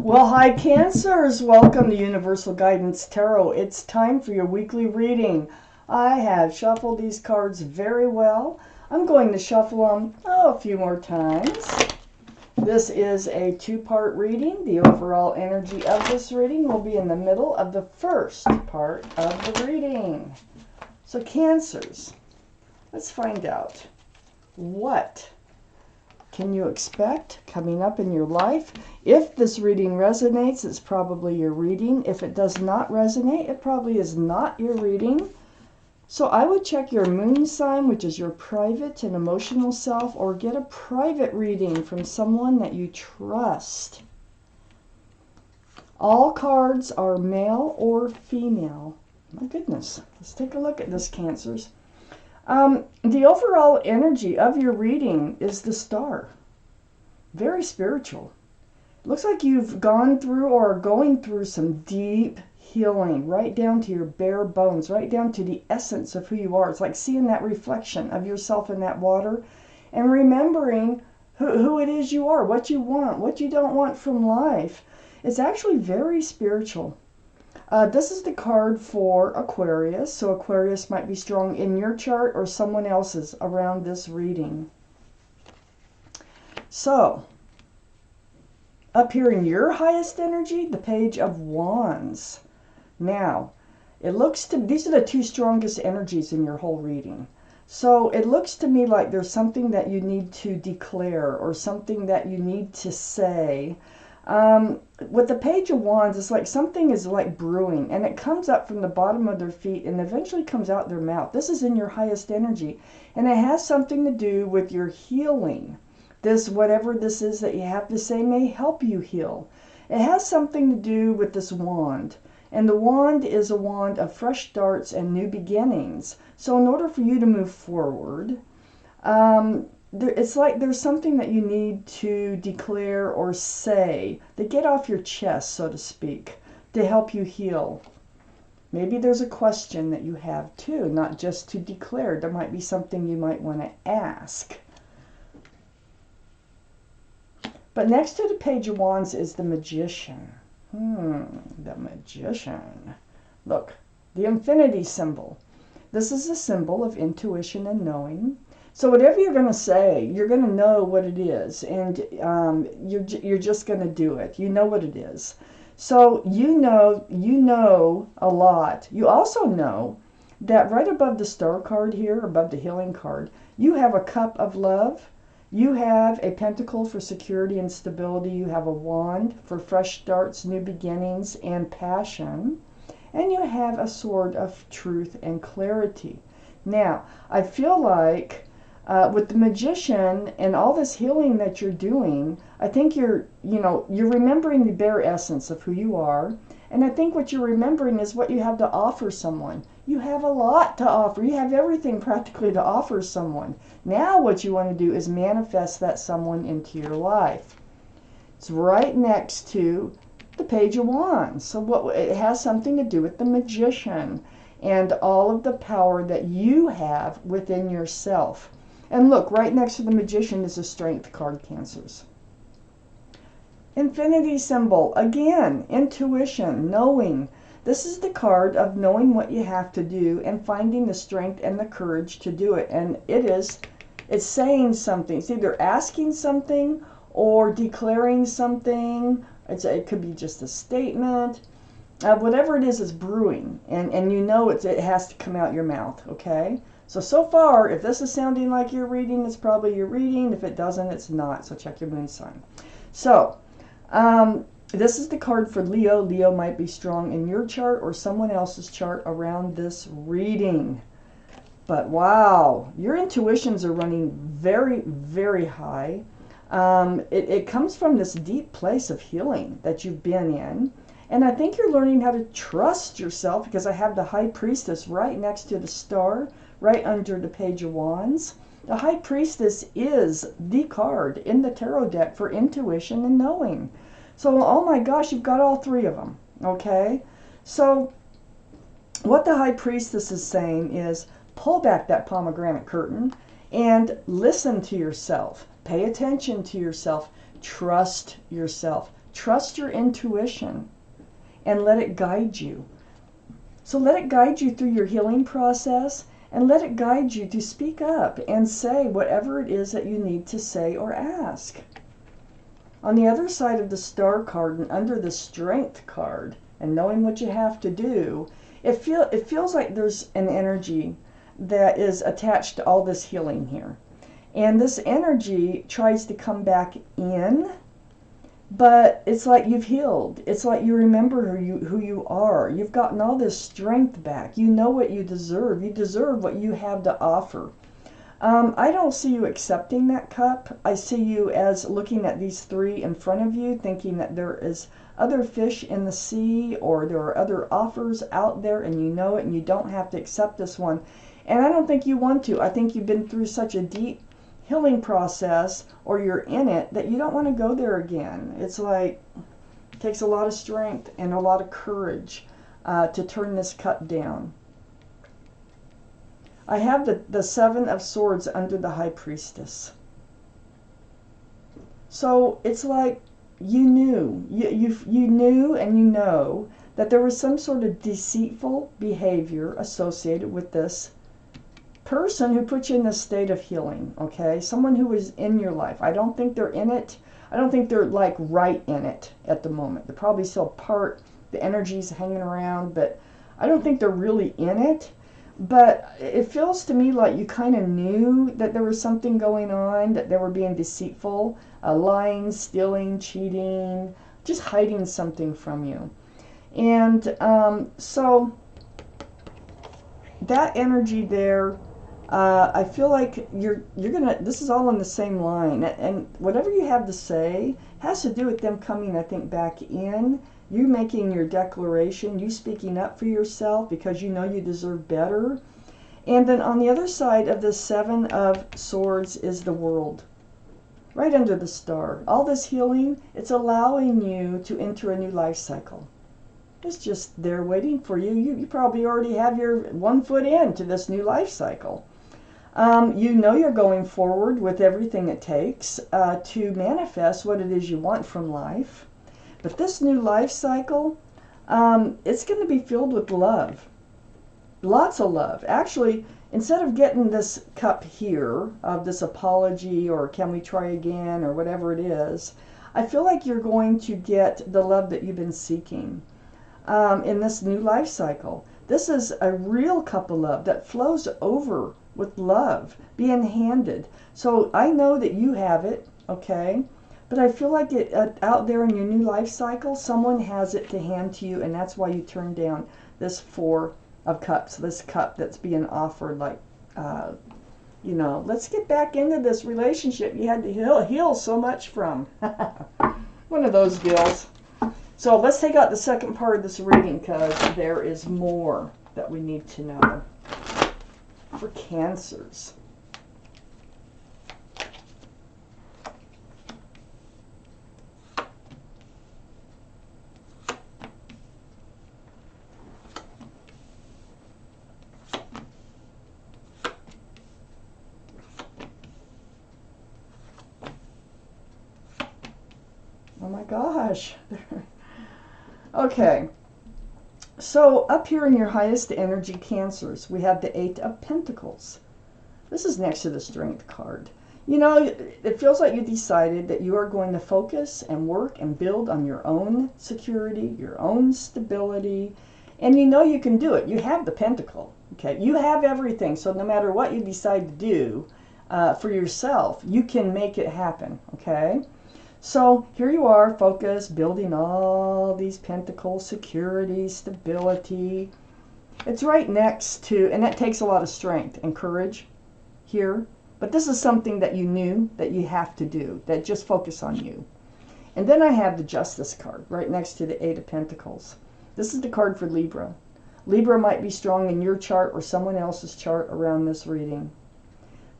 Well, hi Cancers, welcome to Universal Guidance Tarot. It's time for your weekly reading. I have shuffled these cards very well. I'm going to shuffle them a few more times. This is a two-part reading. The overall energy of this reading will be in the middle of the first part of the reading. So Cancers, let's find out what can you expect coming up in your life. If this reading resonates, it's probably your reading. If it does not resonate, it probably is not your reading. So I would check your moon sign, which is your private and emotional self, or get a private reading from someone that you trust. All cards are male or female. My goodness, let's take a look at this, Cancers. The overall energy of your reading is the Star. Very spiritual. Looks like you've gone through or are going through some deep healing, right down to your bare bones, right down to the essence of who you are. It's like seeing that reflection of yourself in that water and remembering who it is you are, what you want, what you don't want from life. It's actually very spiritual. This is the card for Aquarius, so Aquarius might be strong in your chart or someone else's around this reading. So, up here in your highest energy, the Page of Wands. Now, it looks to, these are the two strongest energies in your whole reading. So it looks to me like there's something that you need to declare or something that you need to say. With the Page of Wands, it's like something is like brewing, and it comes up from the bottom of their feet and eventually comes out their mouth. This is in your highest energy, and it has something to do with your healing. This, whatever this is that you have to say, may help you heal. It has something to do with this wand, and the wand is a wand of fresh starts and new beginnings. So in order for you to move forward, it's like there's something that you need to declare or say to get off your chest, so to speak, to help you heal. Maybe there's a question that you have too, not just to declare. There might be something you might want to ask. But next to the Page of Wands is the Magician. The Magician. Look, the infinity symbol. This is a symbol of intuition and knowing. So whatever you're going to say, you're going to know what it is, and you're just going to do it. You know what it is. So you know a lot. You also know that right above the Star card here, above the Healing card, you have a Cup of Love. You have a Pentacle for security and stability. You have a Wand for fresh starts, new beginnings, and passion. And you have a Sword of truth and clarity. Now, I feel like with the Magician and all this healing that you're doing, I think you're remembering the bare essence of who you are. And I think what you're remembering is what you have to offer someone. You have a lot to offer. You have everything practically to offer someone. Now what you want to do is manifest that someone into your life. It's right next to the Page of Wands. So it has something to do with the Magician and all of the power that you have within yourself. And look, right next to the Magician is a Strength card, Cancers. Infinity symbol, again, intuition, knowing. This is the card of knowing what you have to do and finding the strength and the courage to do it. And it's saying something. It's either asking something or declaring something. It could be just a statement. Whatever it is brewing. And you know it has to come out your mouth, okay? So far, if this is sounding like your reading, it's probably your reading. If it doesn't, it's not. So check your moon sign. So, this is the card for Leo. Leo might be strong in your chart or someone else's chart around this reading. But wow, your intuitions are running very, very high. It comes from this deep place of healing that you've been in. And I think you're learning how to trust yourself, because I have the High Priestess right next to the Star, right under the Page of Wands. The High Priestess is the card in the tarot deck for intuition and knowing. So, oh my gosh, you've got all three of them, okay? So, what the High Priestess is saying is, pull back that pomegranate curtain and listen to yourself. Pay attention to yourself. Trust yourself. Trust your intuition and let it guide you. So let it guide you through your healing process, and let it guide you to speak up and say whatever it is that you need to say or ask. On the other side of the Star card and under the Strength card, and knowing what you have to do, it feels like there's an energy that is attached to all this healing here. And this energy tries to come back in, but it's like you've healed. It's like you remember who you are. You've gotten all this strength back. You know what you deserve. You deserve what you have to offer. I don't see you accepting that cup. I see you as looking at these three in front of you, thinking that there is other fish in the sea, or there are other offers out there, and you know it, and you don't have to accept this one. And I don't think you want to. I think you've been through such a deep healing process, or you're in it, that you don't want to go there again. It's like it takes a lot of strength and a lot of courage to turn this cup down. I have the Seven of Swords under the High Priestess. So it's like you knew, you knew and you know that there was some sort of deceitful behavior associated with this person who put you in this state of healing, okay? Someone who was in your life. I don't think they're in it. I don't think they're like right in it at the moment. They're probably still part, the energy's hanging around, but I don't think they're really in it. But it feels to me like you kind of knew that there was something going on, that they were being deceitful, lying, stealing, cheating, just hiding something from you. And so that energy there, I feel like you're gonna, this is all on the same line, and whatever you have to say has to do with them coming, I think, back in, you making your declaration, you speaking up for yourself because you know you deserve better. And then on the other side of the Seven of Swords is the World, right under the Star. All this healing, it's allowing you to enter a new life cycle. It's just there waiting for you. You probably already have your 1 foot into this new life cycle. You know you're going forward with everything it takes to manifest what it is you want from life. But this new life cycle, it's going to be filled with love. Lots of love. Actually, instead of getting this cup here of this apology or can we try again or whatever it is, I feel like you're going to get the love that you've been seeking in this new life cycle. This is a real cup of love that flows over with love being handed. So I know that you have it, okay? But I feel like it out there in your new life cycle, someone has it to hand to you, and that's why you turn down this Four of Cups, this cup that's being offered, like, you know, let's get back into this relationship you had to heal so much from. One of those deals. So let's take out the second part of this reading, because there is more that we need to know. For Cancers. Oh my gosh. Okay. So up here in your highest energy, Cancers, we have the Eight of Pentacles. This is next to the Strength card. You know, it feels like you decided that you are going to focus and work and build on your own security, your own stability, and you know you can do it. You have the Pentacle, okay? You have everything, so no matter what you decide to do for yourself, you can make it happen, okay? So here you are, focused, building all these pentacles, security, stability. It's right next to, and that takes a lot of strength and courage here. But this is something that you knew that you have to do, that just focus on you. And then I have the Justice card right next to the Eight of Pentacles. This is the card for Libra. Libra might be strong in your chart or someone else's chart around this reading.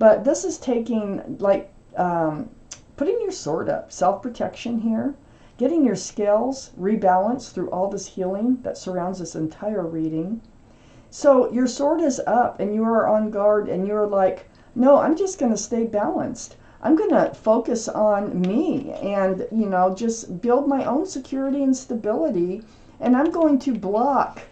But this is taking, like, putting your sword up, self-protection here, getting your scales rebalanced through all this healing that surrounds this entire reading. So your sword is up and you are on guard and you're like, no, I'm just going to stay balanced. I'm going to focus on me and, you know, just build my own security and stability. And I'm going to block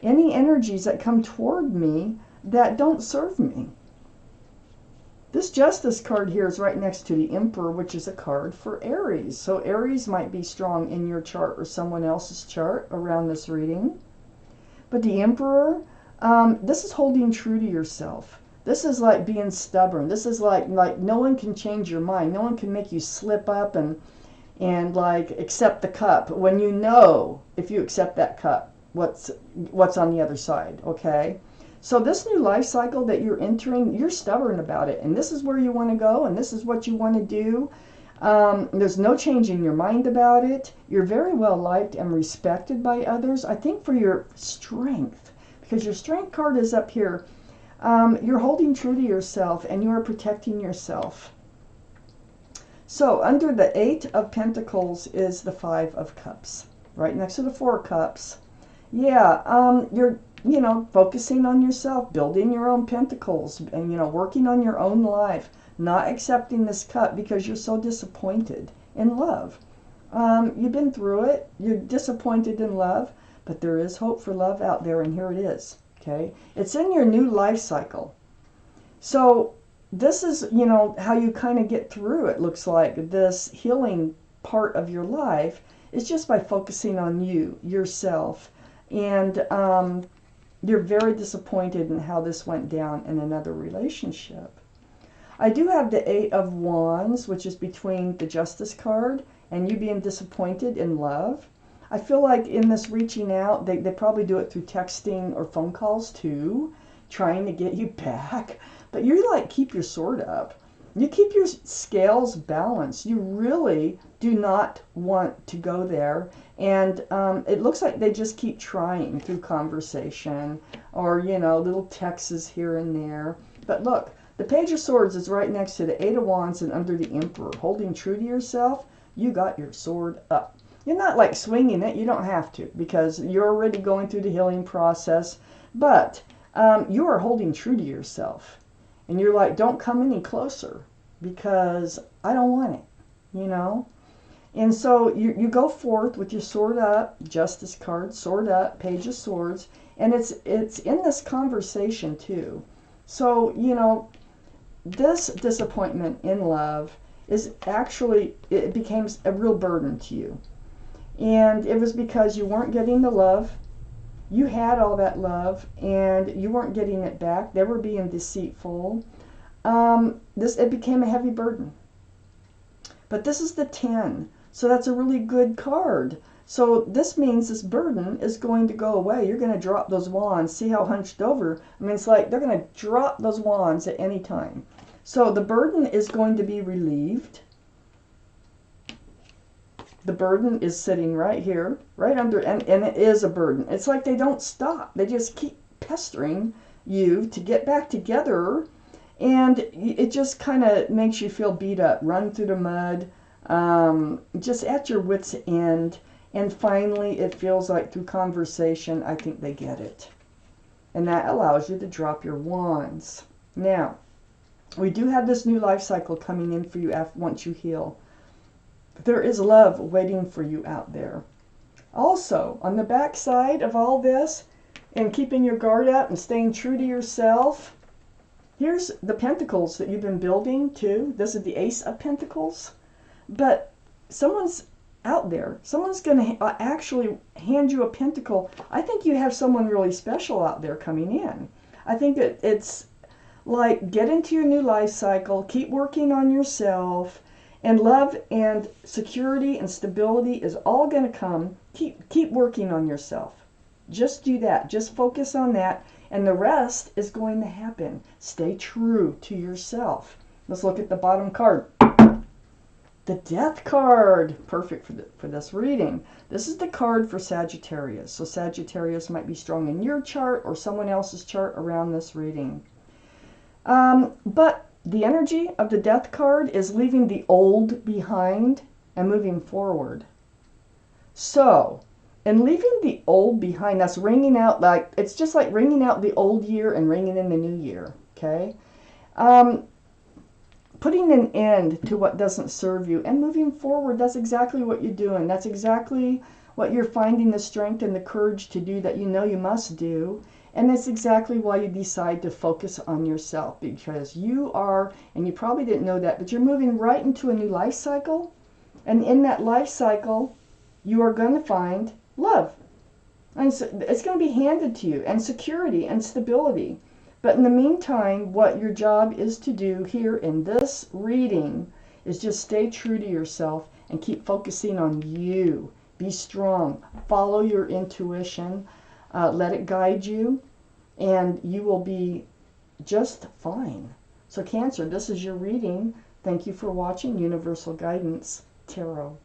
any energies that come toward me that don't serve me. This Justice card here is right next to the Emperor, which is a card for Aries. So Aries might be strong in your chart or someone else's chart around this reading. But the Emperor, this is holding true to yourself. This is like being stubborn. This is like no one can change your mind. No one can make you slip up and like accept the cup when you know if you accept that cup what's on the other side, okay? So this new life cycle that you're entering, you're stubborn about it, and this is where you want to go, and this is what you want to do. There's no changing your mind about it. You're very well liked and respected by others. I think for your strength, because your strength card is up here, you're holding true to yourself and you are protecting yourself. So under the Eight of Pentacles is the Five of Cups, right next to the Four of Cups. Yeah, you're, you know, focusing on yourself, building your own pentacles, and, you know, working on your own life, not accepting this cup because you're so disappointed in love. You've been through it. You're disappointed in love, but there is hope for love out there, and here it is, okay? It's in your new life cycle. So this is, you know, how you kind of get through it. Looks like this healing part of your life is just by focusing on you, yourself, and you're very disappointed in how this went down in another relationship. I do have the Eight of Wands, which is between the Justice card and you being disappointed in love. I feel like in this reaching out, they probably do it through texting or phone calls too, trying to get you back. But you like keep your sword up. You keep your scales balanced. You really do not want to go there. And it looks like they just keep trying through conversation or, you know, little texts here and there. But look, the Page of Swords is right next to the Eight of Wands and under the Emperor. Holding true to yourself, you got your sword up. You're not like swinging it. You don't have to because you're already going through the healing process. But you are holding true to yourself. And you're like, don't come any closer because I don't want it, you know? And so you go forth with your sword up, Justice card, sword up, Page of Swords, and it's in this conversation too. So, you know, this disappointment in love is actually, it became a real burden to you. And it was because you weren't getting the love. You had all that love and you weren't getting it back. They were being deceitful. It became a heavy burden. But this is the 10. So that's a really good card. So this means this burden is going to go away. You're going to drop those wands. See how hunched over? I mean, it's like they're going to drop those wands at any time. So the burden is going to be relieved. The burden is sitting right here, right under, and it is a burden. It's like they don't stop. They just keep pestering you to get back together, and it just kind of makes you feel beat up, run through the mud, just at your wit's end. And finally, it feels like through conversation, I think they get it. And that allows you to drop your wands. Now, we do have this new life cycle coming in for you once you heal. There is love waiting for you out there. Also, on the back side of all this, and keeping your guard up and staying true to yourself, here's the pentacles that you've been building too. This is the Ace of Pentacles. But someone's out there. Someone's going to actually hand you a pentacle. I think you have someone really special out there coming in. I think it's like, get into your new life cycle, keep working on yourself, and love and security and stability is all going to come. Keep working on yourself. Just do that. Just focus on that, and the rest is going to happen. Stay true to yourself. Let's look at the bottom card. The Death card. Perfect for this reading. This is the card for Sagittarius. So Sagittarius might be strong in your chart or someone else's chart around this reading. But the energy of the Death card is leaving the old behind and moving forward. So, in leaving the old behind, that's ringing out like, it's just like ringing out the old year and ringing in the new year, okay? putting an end to what doesn't serve you and moving forward. That's exactly what you're doing. That's exactly what you're finding the strength and the courage to do that you know you must do. And that's exactly why you decide to focus on yourself, because you are, and you probably didn't know that, but you're moving right into a new life cycle. And in that life cycle, you are going to find love. And so it's going to be handed to you, and security and stability. But in the meantime, what your job is to do here in this reading is just stay true to yourself and keep focusing on you. Be strong. Follow your intuition. Let it guide you, and you will be just fine. So Cancer, this is your reading. Thank you for watching Universal Guidance Tarot.